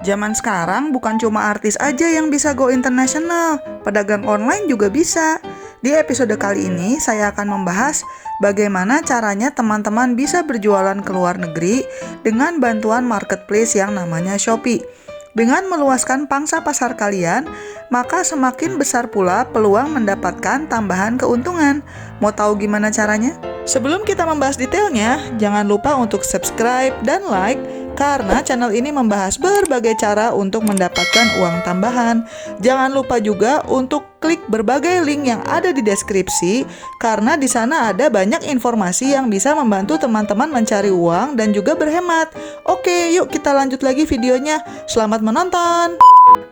Zaman sekarang bukan cuma artis aja yang bisa go international, pedagang online juga bisa. Di episode kali ini saya akan membahas bagaimana caranya teman-teman bisa berjualan ke luar negeri dengan bantuan marketplace yang namanya Shopee. Dengan meluaskan pangsa pasar kalian, maka semakin besar pula peluang mendapatkan tambahan keuntungan. Mau tahu gimana caranya? Sebelum kita membahas detailnya, jangan lupa untuk subscribe dan like karena channel ini membahas berbagai cara untuk mendapatkan uang tambahan. Jangan lupa juga untuk klik berbagai link yang ada di deskripsi karena di sana ada banyak informasi yang bisa membantu teman-teman mencari uang dan juga berhemat. Oke, yuk kita lanjut lagi videonya. Selamat menonton.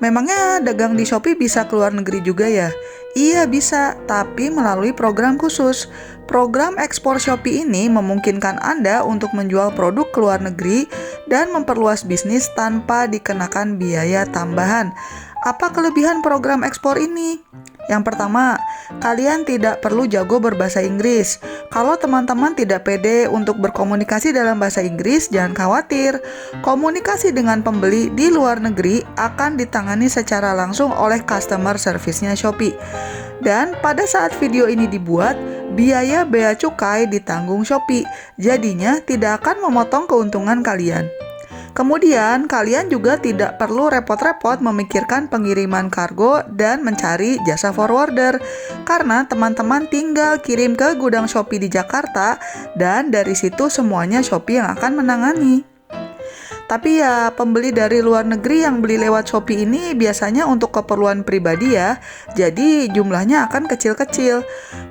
Memangnya dagang di Shopee bisa keluar negeri juga ya? Iya bisa, tapi melalui program khusus. Program ekspor Shopee ini memungkinkan Anda untuk menjual produk ke luar negeri dan memperluas bisnis tanpa dikenakan biaya tambahan. Apa kelebihan program ekspor ini? Yang pertama, kalian tidak perlu jago berbahasa Inggris. Kalau teman-teman tidak pede untuk berkomunikasi dalam bahasa Inggris, jangan khawatir. Komunikasi dengan pembeli di luar negeri akan ditangani secara langsung oleh customer service-nya Shopee. Dan pada saat video ini dibuat, biaya bea cukai ditanggung Shopee. Jadinya tidak akan memotong keuntungan kalian. Kemudian, kalian juga tidak perlu repot-repot memikirkan pengiriman kargo dan mencari jasa forwarder. Karena teman-teman tinggal kirim ke gudang Shopee di Jakarta dan dari situ semuanya Shopee yang akan menangani. Tapi ya, pembeli dari luar negeri yang beli lewat Shopee ini biasanya untuk keperluan pribadi ya, jadi jumlahnya akan kecil-kecil.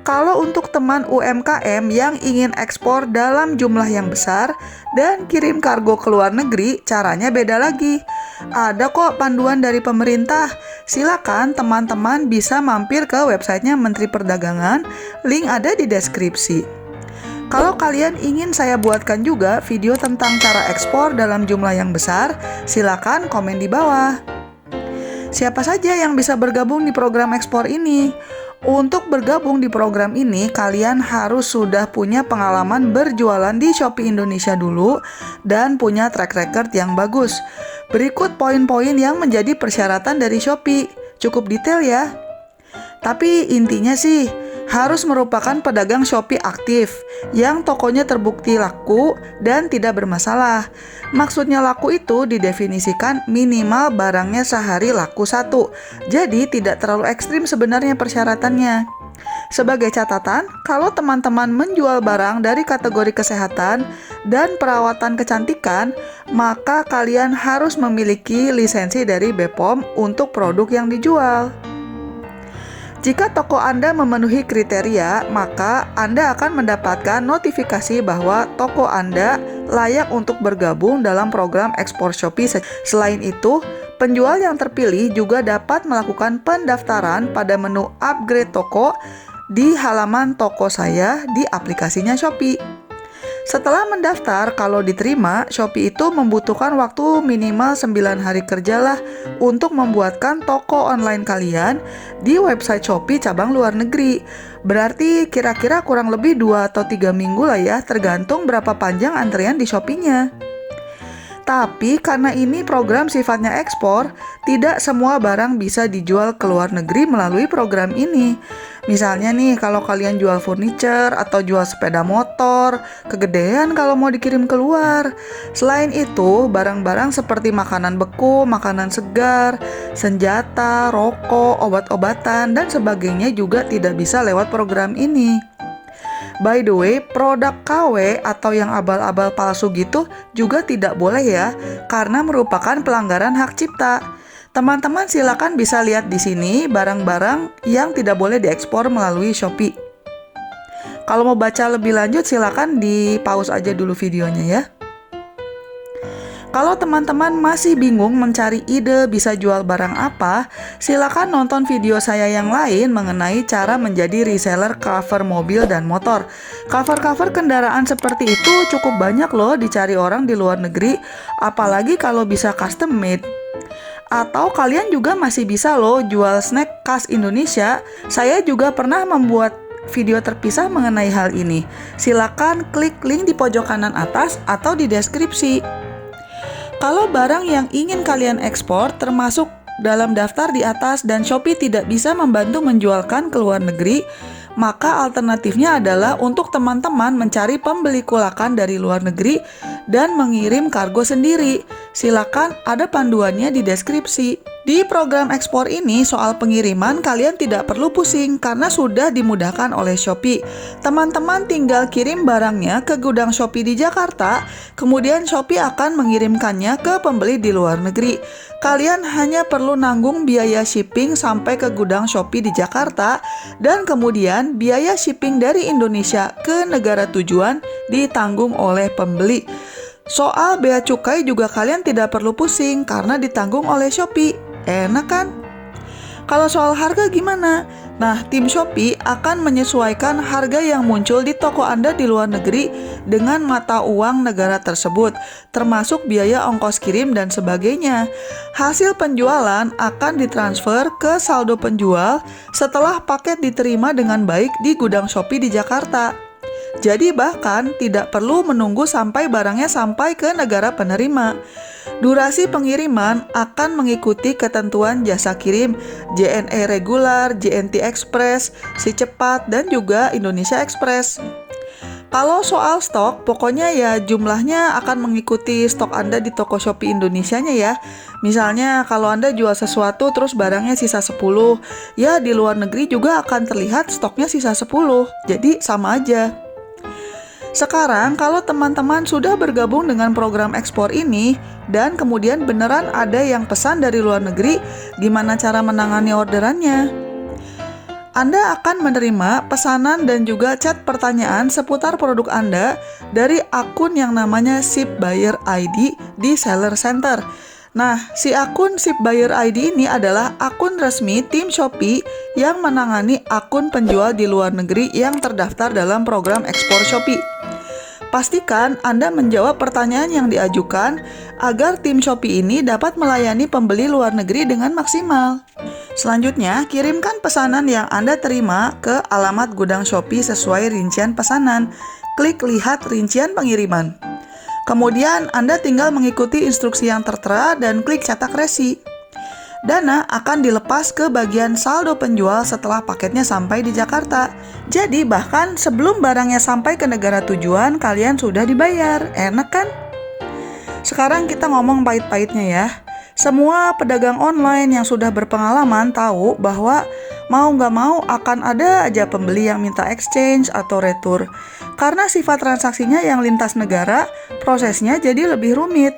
Kalau untuk teman UMKM yang ingin ekspor dalam jumlah yang besar dan kirim kargo ke luar negeri, caranya beda lagi. Ada kok panduan dari pemerintah. Silakan teman-teman bisa mampir ke websitenya Menteri Perdagangan, link ada di deskripsi. Kalau kalian ingin saya buatkan juga video tentang cara ekspor dalam jumlah yang besar, silakan komen di bawah. Siapa saja yang bisa bergabung di program ekspor ini? Untuk bergabung di program ini, kalian harus sudah punya pengalaman berjualan di Shopee Indonesia dulu dan punya track record yang bagus. Berikut poin-poin yang menjadi persyaratan dari Shopee. Cukup detail ya. Tapi intinya sih, harus merupakan pedagang Shopee aktif yang tokonya terbukti laku dan tidak bermasalah. Maksudnya laku itu didefinisikan minimal barangnya sehari laku 1. Jadi tidak terlalu ekstrim sebenarnya persyaratannya. Sebagai catatan, kalau teman-teman menjual barang dari kategori kesehatan dan perawatan kecantikan, maka kalian harus memiliki lisensi dari BPOM untuk produk yang dijual. Jika toko Anda memenuhi kriteria, maka Anda akan mendapatkan notifikasi bahwa toko Anda layak untuk bergabung dalam program ekspor Shopee. Selain itu, penjual yang terpilih juga dapat melakukan pendaftaran pada menu upgrade toko di halaman toko saya di aplikasinya Shopee. Setelah mendaftar, kalau diterima, Shopee itu membutuhkan waktu minimal 9 hari kerja lah untuk membuatkan toko online kalian di website Shopee cabang luar negeri. Berarti kira-kira kurang lebih 2 atau 3 minggu lah ya, tergantung berapa panjang antrian di Shopee-nya. Tapi karena ini program sifatnya ekspor, tidak semua barang bisa dijual ke luar negeri melalui program ini. Misalnya nih, kalau kalian jual furniture atau jual sepeda motor, kegedean kalau mau dikirim keluar. Selain itu, barang-barang seperti makanan beku, makanan segar, senjata, rokok, obat-obatan, dan sebagainya juga tidak bisa lewat program ini. By the way, produk KW atau yang abal-abal palsu gitu juga tidak boleh ya, karena merupakan pelanggaran hak cipta. Teman-teman silakan bisa lihat di sini barang-barang yang tidak boleh diekspor melalui Shopee. Kalau mau baca lebih lanjut silakan di pause aja dulu videonya ya. Kalau teman-teman masih bingung mencari ide bisa jual barang apa, silakan nonton video saya yang lain mengenai cara menjadi reseller cover mobil dan motor. Cover-cover kendaraan seperti itu cukup banyak loh dicari orang di luar negeri, apalagi kalau bisa custom made. Atau kalian juga masih bisa loh jual snack khas Indonesia. Saya juga pernah membuat video terpisah mengenai hal ini. Silakan klik link di pojok kanan atas atau di deskripsi. Kalau barang yang ingin kalian ekspor termasuk dalam daftar di atas dan Shopee tidak bisa membantu menjualkan ke luar negeri, maka alternatifnya adalah untuk teman-teman mencari pembeli kulakan dari luar negeri dan mengirim kargo sendiri. Silakan, ada panduannya di deskripsi. Di program ekspor ini, soal pengiriman kalian tidak perlu pusing karena sudah dimudahkan oleh Shopee. Teman-teman tinggal kirim barangnya ke gudang Shopee di Jakarta, kemudian Shopee akan mengirimkannya ke pembeli di luar negeri. Kalian hanya perlu nanggung biaya shipping sampai ke gudang Shopee di Jakarta, dan kemudian biaya shipping dari Indonesia ke negara tujuan ditanggung oleh pembeli. Soal bea cukai juga kalian tidak perlu pusing karena ditanggung oleh Shopee. Enak kan? Kalau soal harga gimana? Nah, tim Shopee akan menyesuaikan harga yang muncul di toko Anda di luar negeri dengan mata uang negara tersebut, termasuk biaya ongkos kirim dan sebagainya. Hasil penjualan akan ditransfer ke saldo penjual setelah paket diterima dengan baik di gudang Shopee di Jakarta. Jadi bahkan tidak perlu menunggu sampai barangnya sampai ke negara penerima. Durasi pengiriman akan mengikuti ketentuan jasa kirim JNE regular, JNT Express, Si Cepat, dan juga Indonesia Express. Kalau soal stok, pokoknya ya jumlahnya akan mengikuti stok Anda di toko Shopee Indonesianya ya. Misalnya kalau Anda jual sesuatu terus barangnya sisa 10, ya di luar negeri juga akan terlihat stoknya sisa 10. Jadi sama aja. Sekarang kalau teman-teman sudah bergabung dengan program ekspor ini dan kemudian beneran ada yang pesan dari luar negeri, gimana cara menangani orderannya? Anda akan menerima pesanan dan juga chat pertanyaan seputar produk Anda dari akun yang namanya Ship Buyer ID di Seller Center. Nah, si akun Ship Buyer ID ini adalah akun resmi tim Shopee yang menangani akun penjual di luar negeri yang terdaftar dalam program ekspor Shopee. Pastikan Anda menjawab pertanyaan yang diajukan agar tim Shopee ini dapat melayani pembeli luar negeri dengan maksimal. Selanjutnya, kirimkan pesanan yang Anda terima ke alamat gudang Shopee sesuai rincian pesanan. Klik lihat rincian pengiriman. Kemudian Anda tinggal mengikuti instruksi yang tertera dan klik cetak resi. Dana akan dilepas ke bagian saldo penjual setelah paketnya sampai di Jakarta. Jadi bahkan sebelum barangnya sampai ke negara tujuan, kalian sudah dibayar. Enak kan? Sekarang kita ngomong pahit-pahitnya ya. Semua pedagang online yang sudah berpengalaman tahu bahwa mau nggak mau akan ada aja pembeli yang minta exchange atau retur. Karena sifat transaksinya yang lintas negara, prosesnya jadi lebih rumit.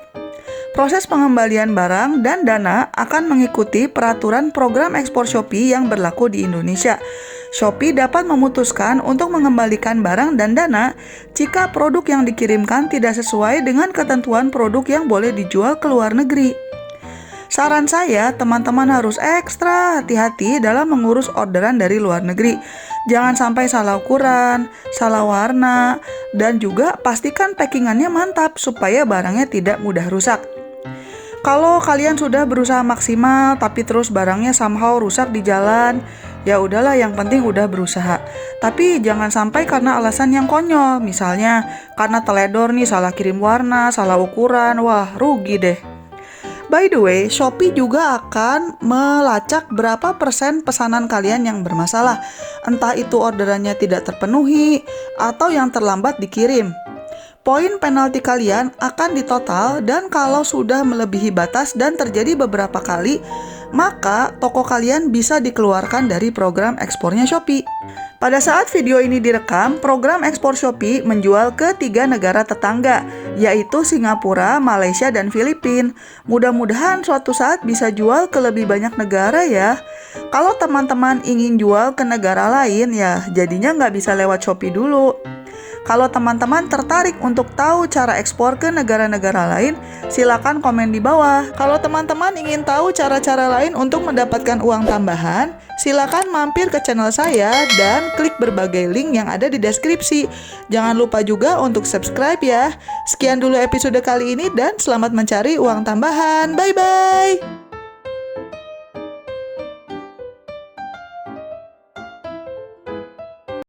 Proses pengembalian barang dan dana akan mengikuti peraturan program ekspor Shopee yang berlaku di Indonesia. Shopee dapat memutuskan untuk mengembalikan barang dan dana jika produk yang dikirimkan tidak sesuai dengan ketentuan produk yang boleh dijual ke luar negeri. Saran saya, teman-teman harus ekstra hati-hati dalam mengurus orderan dari luar negeri. Jangan sampai salah ukuran, salah warna, dan juga pastikan packingannya mantap supaya barangnya tidak mudah rusak. Kalau kalian sudah berusaha maksimal tapi terus barangnya somehow rusak di jalan, ya udahlah, yang penting udah berusaha. Tapi jangan sampai karena alasan yang konyol, misalnya karena teledor nih, salah kirim warna, salah ukuran, wah rugi deh. By the way, Shopee juga akan melacak berapa persen pesanan kalian yang bermasalah, entah itu orderannya tidak terpenuhi atau yang terlambat dikirim. Poin penalti kalian akan ditotal dan kalau sudah melebihi batas dan terjadi beberapa kali, maka toko kalian bisa dikeluarkan dari program ekspornya Shopee. Pada saat video ini direkam, program ekspor Shopee menjual ke 3 negara tetangga, yaitu Singapura, Malaysia, dan Filipina. Mudah-mudahan suatu saat bisa jual ke lebih banyak negara ya. Kalau teman-teman ingin jual ke negara lain, ya jadinya nggak bisa lewat Shopee dulu. Kalau teman-teman tertarik untuk tahu cara ekspor ke negara-negara lain, silakan komen di bawah. Kalau teman-teman ingin tahu cara-cara lain untuk mendapatkan uang tambahan, silakan mampir ke channel saya dan klik berbagai link yang ada di deskripsi. Jangan lupa juga untuk subscribe ya. Sekian dulu episode kali ini dan selamat mencari uang tambahan. Bye-bye!